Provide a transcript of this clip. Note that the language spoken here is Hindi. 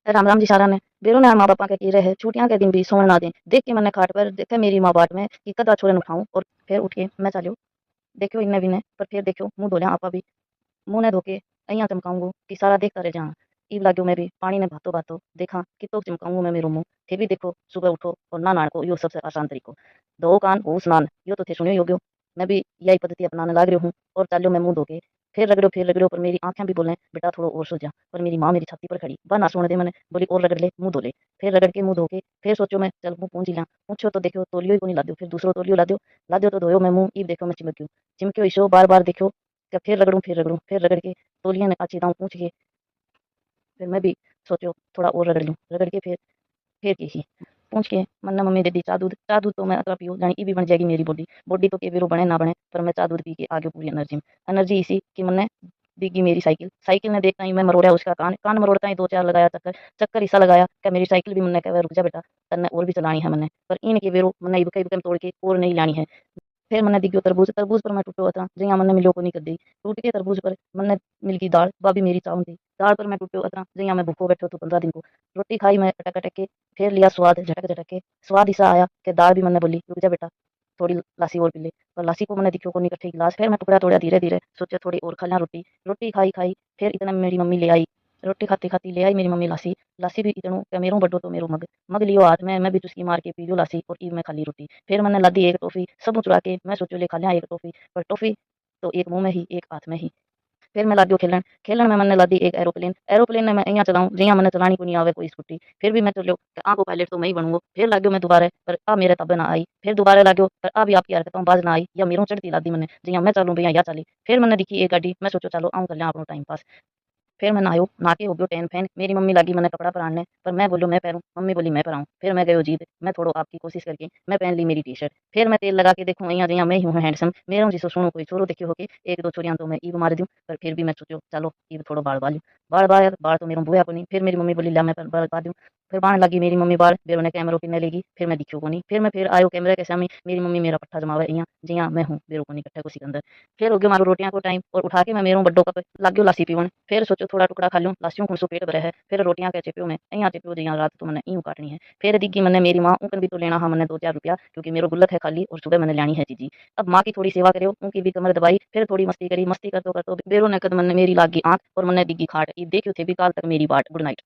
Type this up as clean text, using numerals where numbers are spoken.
राम राम जी सारा ने बेरो ने माँ बापा के की रहे छुट्टियां के दिन भी सोने ना दें। देख के मैंने खाट पर देखे मेरी माँ बाट में कि कदा छोरे उठाऊं और फिर उठ के मैं चलो देखो इन्ने भी ने पर फिर देखो मुंह धोलिया आपा भी मुंह ने धोके अइया चमकाऊंगो कि सारा देखता रह जा। ईब लाग्यो मैं भी पानी ने भातो भातो देखा कि तो चमकाऊंगो मैं मेरो मुंह थे भी देखो सुबह उठो और ना नान को यो सबसे आसान तरीको धो कान हो स्नान यो तो थे सुनियो योग्यो। मैं भी यही पद्धति अपनाने लाग रही हूँ और चलो मैं मुंह धोके फिर रगड़ो पर मेरी आंखें भी बोले बेटा थोड़ा और सो जा। पर मेरी माँ मेरी छाती पर खड़ी बा ना सोने दे मैंने बोली और रगड़ ले मुंह धो ले। फिर रगड़ के मुंह धो के फिर सोचो मैं चल मुंह पहुंच ला पूछो तो देखो तोलियो ही को नहीं ला दो फिर दूसरो तोलियो ला दो तो धोयो मैं मुंह ईब देखो मैं चिमक्यो ईशो बार बार देखो क्या फिर रगड़ूं फिर रगड़ के तोलिया ने अच्छी दाऊं पूछ के फिर मैं भी सोचो थोड़ा और रगड़ लूं रगड़ के फिर की पूछ के मन्ना मम्मी दे दी चा दूध तो मैं अतरा पीऊँ जानी ई भी बन जाएगी मेरी बॉडी बॉडी तो के बेरो बने ना बने पर मैं चा दूध पी के आगे पूरी एनर्जी में एनर्जी इसी कि मन्ने दिगी मेरी साइकिल साइकिल ने देखता ही मैं मरोड़ा उसका कान कान मरोड़ता ही दो चार लगाया चक्कर चक्कर ऐसा लगाया क्या मेरी साइकिल भी मन्ने कहा रुक जा बेटा तन्ने और भी चलानी है मन्ने पर इन के बेरो मन्ने इबके इबके तोड़ के और नहीं लानी है। फिर मैंने दिखो तरबूज तरबूज पर मैं टूटो अतरा जिया मैंने मिलो को नहीं कर दी टूट के तरबूज पर मैंने मिल गई दाल भाभी मेरी चाहूँ थी दाल पर मैं टूटो अतरा जिया मैं भूखो बैठो तो 15 दिन को रोटी खाई मैं अटक अटक के फिर लिया स्वाद झटक झटक के स्वाद ऐसा आया कि दाल भी मैंने बोली रुक जा बेटा थोड़ी लासी और पी ले पर लासी को मैंने दिखो को नहीं कट्ठी गिलास फिर मैं टुकड़ा तोड़ा धीरे धीरे सोचा थोड़ी और खा लिया रोटी रोटी खाई खाई फिर इतना मेरी मम्मी ले आई रोटी खाती खाती ले आई मेरी मम्मी लासी लासी भी इतनों क्या मेरो बड्डो तो मेरो मग मग लियो हाथ में मैं भी चुस्की मार के पी लो लासी और ई मैं खाली रोटी फिर मैंने लादी एक टॉफी सब चुरा के मैं सोचो ले खा लिया एक टॉफी पर टॉफी तो एक मुंह में ही एक हाथ में ही। फिर मैं लाग्यो खेलन खेलन में मैंने लादी एक एरोप्लेन एरोप्लेन ने मैं अइयां चलाऊं जियां मैंने चलानी को नहीं आवे कोई स्कूटी फिर भी मैं चलो को पायलट तो मैं ही बनूंगा फिर लाग्यो मैं दोबारा पर आ मेरे तब ना आई फिर दोबारा लाग्यो पर आ भी आपकी हरकतों बाज ना आई या मेरों चढ़ती लादी मैंने जियां मैं चलूं भैया या चली फिर मैंने दिखी एक गाड़ी मैं सोचो चलो आऊं कर लिया अपना टाइम पास। फिर मैं नहायो नहा के हो गयो टैन फैन मेरी मम्मी लगी मैंने कपड़ा पहनने पर मैं बोलो मैं पहनूं मम्मी बोली मैं पहनाऊं फिर मैं गयो जीत मैं थोड़ो आपकी कोशिश करके मैं पहन ली मेरी टी शर्ट फिर मैं तेल लगा के देखूं अइया जिया मैं ही हूं हैंडसम मेरा जिसो सुनो कोई छोरो देखियो हो के एक दो छोरियां तो मैं ईब मार दूं पर फिर भी मैं सोचो चलो ईब थोड़ो बाल बालू बाल तो मेरे बुआ को नहीं फिर मेरी मम्मी बोली ला मैं बाल बा दूं फिर बाण लगी मेरी मम्मी बाल बेरो ने कैमरो किन्ने लेगी फिर मैं दिखियो को नहीं फिर मैं फिर आयो कैमरे के सामने मेरी मम्मी मेरा पट्ठा जमावे अइया जिया मैं हूं बेरो को नहीं कट्ठे को सिकंदर फिर हो गयो मारो रोटियां को टाइम और उठा के मैं मेरो बड्डो कप लाग्यो लासी पीवन फिर सोचो थोड़ा टुकड़ा खा लूं लासियों को पेट भरे है फिर रोटियां के चिप्यो में अइया चिप्यो जिया रात तो मैंने यूं काटनी है फिर दिखी मैंने मेरी माँ उनकन भी तो लेना हाँ मैंने 2-4 रुपया क्योंकि मेरे गुल्लक है खाली और सुबह मैंने लेनी है चीजी। अब माँ की थोड़ी सेवा करो उनकी भी कमर दबाई फिर थोड़ी मस्ती करी मस्ती करते करते बेरो ने कद मैंने मेरी लागी आंख और मैंने दिगी खाट देखियो थे भी काल तक मेरी बाट गुड नाइट।